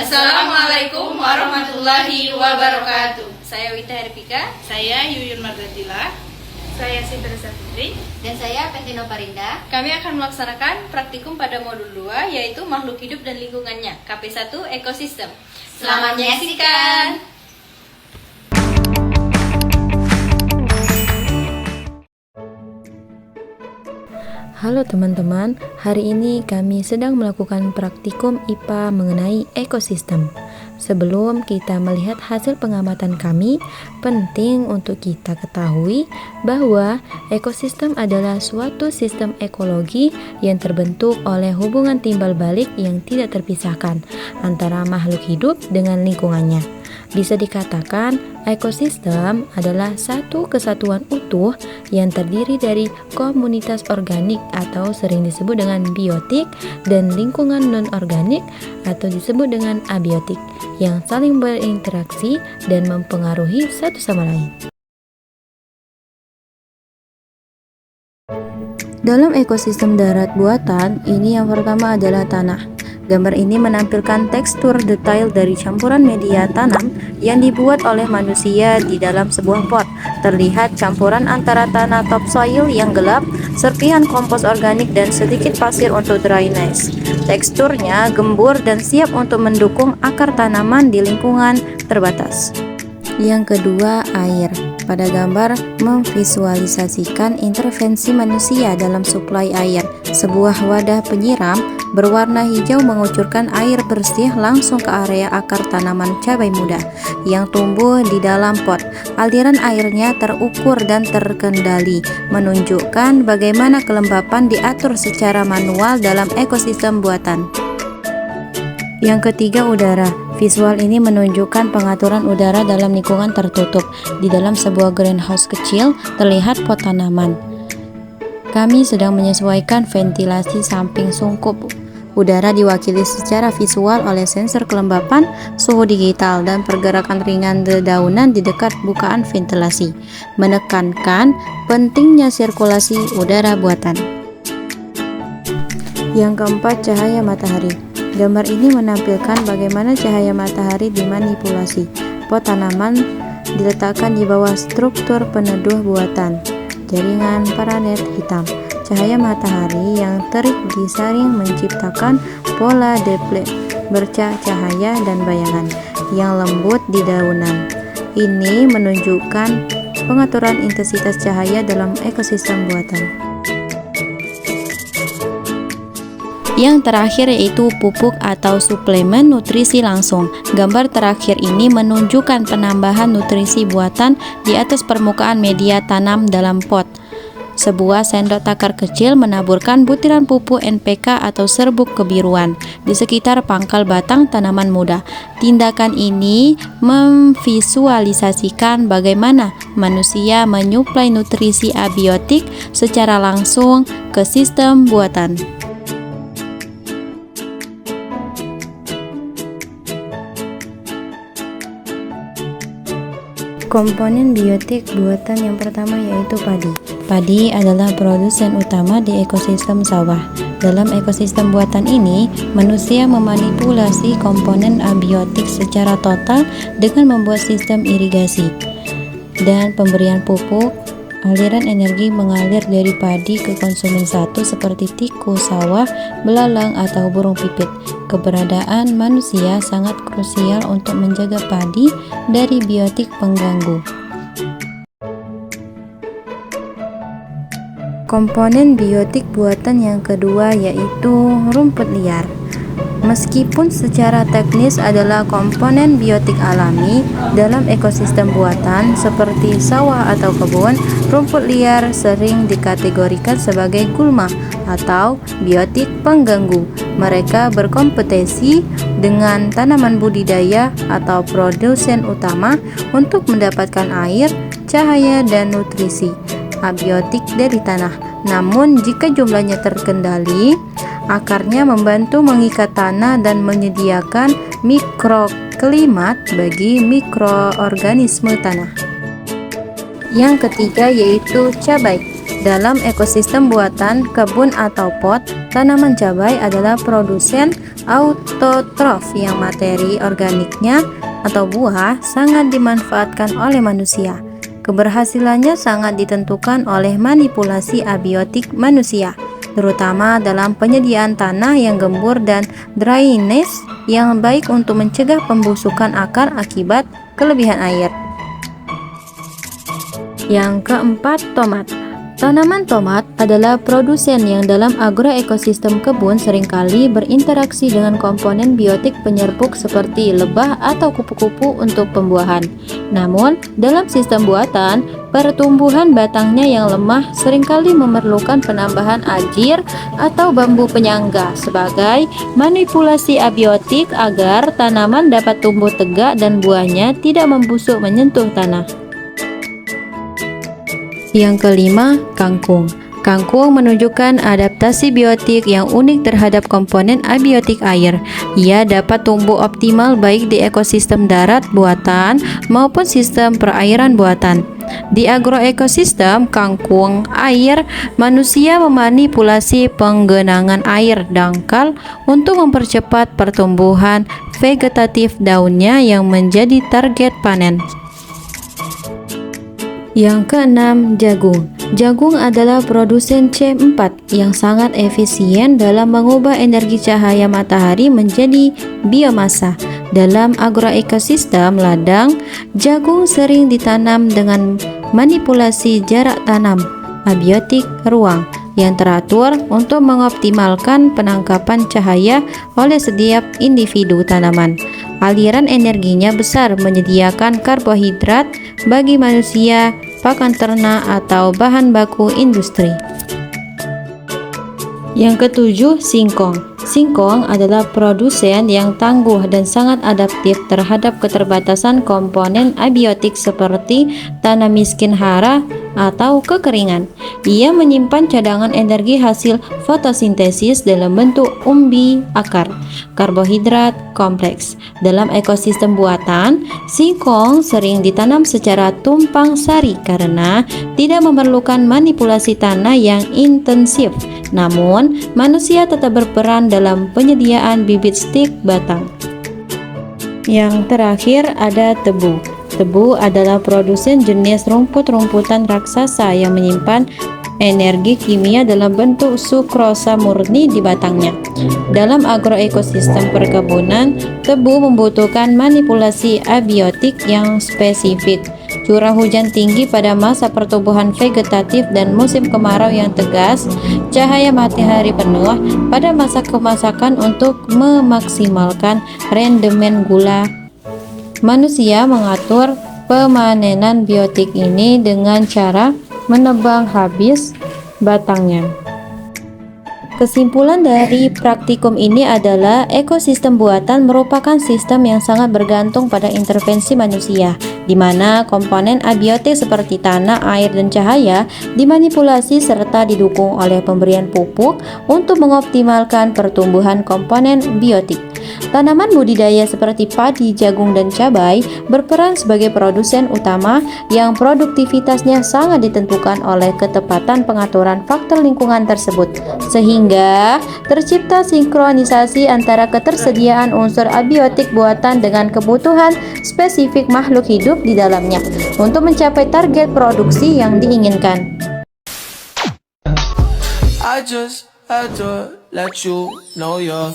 Assalamualaikum warahmatullahi wabarakatuh. Saya Wita Herpika. Saya Yuyun Margatila. Saya Sinteresa Putri. Dan saya Pentino Parinda. Kami akan melaksanakan praktikum pada modul 2, yaitu makhluk hidup dan lingkungannya, KP1 Ekosistem. Selamat menyaksikan. Halo teman-teman, hari ini kami sedang melakukan praktikum IPA mengenai ekosistem. Sebelum kita melihat hasil pengamatan kami, penting untuk kita ketahui bahwa ekosistem adalah suatu sistem ekologi yang terbentuk oleh hubungan timbal balik yang tidak terpisahkan antara makhluk hidup dengan lingkungannya. Bisa dikatakan, ekosistem adalah satu kesatuan utuh yang terdiri dari komunitas organik atau sering disebut dengan biotik dan lingkungan non-organik atau disebut dengan abiotik yang saling berinteraksi dan mempengaruhi satu sama lain. Dalam ekosistem darat buatan, ini yang pertama adalah tanah. Gambar ini menampilkan tekstur detail dari campuran media tanam yang dibuat oleh manusia di dalam sebuah pot. Terlihat campuran antara tanah topsoil yang gelap, serpihan kompos organik, dan sedikit pasir untuk drainase. Teksturnya gembur dan siap untuk mendukung akar tanaman di lingkungan terbatas. Yang kedua, air. Pada gambar memvisualisasikan intervensi manusia dalam suplai air. Sebuah wadah penyiram berwarna hijau mengucurkan air bersih langsung ke area akar tanaman cabai muda yang tumbuh di dalam pot. Aliran airnya terukur dan terkendali, menunjukkan bagaimana kelembapan diatur secara manual dalam ekosistem buatan. Yang ketiga, udara. Visual ini menunjukkan pengaturan udara dalam lingkungan tertutup. Di dalam sebuah greenhouse kecil, terlihat pot tanaman. Kami sedang menyesuaikan ventilasi samping sungkup. Udara diwakili secara visual oleh sensor kelembapan, suhu digital, dan pergerakan ringan dedaunan di dekat bukaan ventilasi, menekankan pentingnya sirkulasi udara buatan. Yang keempat, cahaya matahari. Gambar ini menampilkan bagaimana cahaya matahari dimanipulasi. Pot tanaman diletakkan di bawah struktur peneduh buatan, jaringan paranet hitam. Cahaya matahari yang terik disaring menciptakan pola deplet bercak cahaya dan bayangan yang lembut di daunan. Ini menunjukkan pengaturan intensitas cahaya dalam ekosistem buatan. Yang terakhir yaitu pupuk atau suplemen nutrisi langsung. Gambar terakhir ini menunjukkan penambahan nutrisi buatan di atas permukaan media tanam dalam pot. Sebuah sendok takar kecil menaburkan butiran pupuk NPK atau serbuk kebiruan di sekitar pangkal batang tanaman muda. Tindakan ini memvisualisasikan bagaimana manusia menyuplai nutrisi abiotik secara langsung ke sistem buatan. Komponen biotik buatan yang pertama yaitu padi. Padi adalah produsen utama di ekosistem sawah. Dalam ekosistem buatan ini, manusia memanipulasi komponen abiotik secara total dengan membuat sistem irigasi dan pemberian pupuk. Aliran energi mengalir dari padi ke konsumen satu seperti tikus sawah, belalang, atau burung pipit. Keberadaan manusia sangat krusial untuk menjaga padi dari biotik pengganggu. Komponen biotik buatan yang kedua yaitu rumput liar. Meskipun secara teknis adalah komponen biotik alami dalam ekosistem buatan seperti sawah atau kebun, rumput liar sering dikategorikan sebagai gulma atau biotik pengganggu. Mereka berkompetisi dengan tanaman budidaya atau produsen utama untuk mendapatkan air, cahaya, dan nutrisi abiotik dari tanah. Namun jika jumlahnya terkendali, akarnya membantu mengikat tanah dan menyediakan mikroklimat bagi mikroorganisme tanah. Yang ketiga yaitu cabai. Dalam ekosistem buatan kebun atau pot, tanaman cabai adalah produsen autotrof yang materi organiknya atau buah sangat dimanfaatkan oleh manusia. Keberhasilannya sangat ditentukan oleh manipulasi abiotik manusia, terutama dalam penyediaan tanah yang gembur dan drainase yang baik untuk mencegah pembusukan akar akibat kelebihan air. Yang keempat, tomat. Tanaman tomat adalah produsen yang dalam agroekosistem kebun seringkali berinteraksi dengan komponen biotik penyerbuk seperti lebah atau kupu-kupu untuk pembuahan. Namun, dalam sistem buatan, pertumbuhan batangnya yang lemah seringkali memerlukan penambahan ajir atau bambu penyangga sebagai manipulasi abiotik agar tanaman dapat tumbuh tegak dan buahnya tidak membusuk menyentuh tanah. Yang kelima, kangkung. Kangkung menunjukkan adaptasi biotik yang unik terhadap komponen abiotik air. Ia dapat tumbuh optimal baik di ekosistem darat buatan maupun sistem perairan buatan. Di agroekosistem kangkung air, manusia memanipulasi penggenangan air dangkal untuk mempercepat pertumbuhan vegetatif daunnya yang menjadi target panen. Yang keenam, jagung. Jagung adalah produsen C4 yang sangat efisien dalam mengubah energi cahaya matahari menjadi biomasa. Dalam agroekosistem ladang, jagung sering ditanam dengan manipulasi jarak tanam abiotik ruang yang teratur untuk mengoptimalkan penangkapan cahaya oleh setiap individu tanaman. Aliran energinya besar, menyediakan karbohidrat bagi manusia, pakan ternak, atau bahan baku industri. Yang ketujuh, singkong. Singkong adalah produsen yang tangguh dan sangat adaptif terhadap keterbatasan komponen abiotik seperti tanah miskin hara atau kekeringan. Ia menyimpan cadangan energi hasil fotosintesis dalam bentuk umbi akar, karbohidrat kompleks. Dalam ekosistem buatan, singkong sering ditanam secara tumpang sari karena tidak memerlukan manipulasi tanah yang intensif. Namun, manusia tetap berperan dalam penyediaan bibit stik batang. Yang terakhir ada tebu. Tebu adalah produsen jenis rumput-rumputan raksasa yang menyimpan energi kimia dalam bentuk sukrosa murni di batangnya. Dalam agroekosistem perkebunan, tebu membutuhkan manipulasi abiotik yang spesifik. Curah hujan tinggi pada masa pertumbuhan vegetatif dan musim kemarau yang tegas, cahaya matahari penuh pada masa kemasakan untuk memaksimalkan rendemen gula. Manusia mengatur pemanenan biotik ini dengan cara menebang habis batangnya. Kesimpulan dari praktikum ini adalah ekosistem buatan merupakan sistem yang sangat bergantung pada intervensi manusia, di mana komponen abiotik seperti tanah, air, dan cahaya dimanipulasi serta didukung oleh pemberian pupuk untuk mengoptimalkan pertumbuhan komponen biotik. Tanaman budidaya seperti padi, jagung, dan cabai berperan sebagai produsen utama yang produktivitasnya sangat ditentukan oleh ketepatan pengaturan faktor lingkungan tersebut, sehingga tercipta sinkronisasi antara ketersediaan unsur abiotik buatan dengan kebutuhan spesifik makhluk hidup di dalamnya untuk mencapai target produksi yang diinginkan. I just had to let you know you're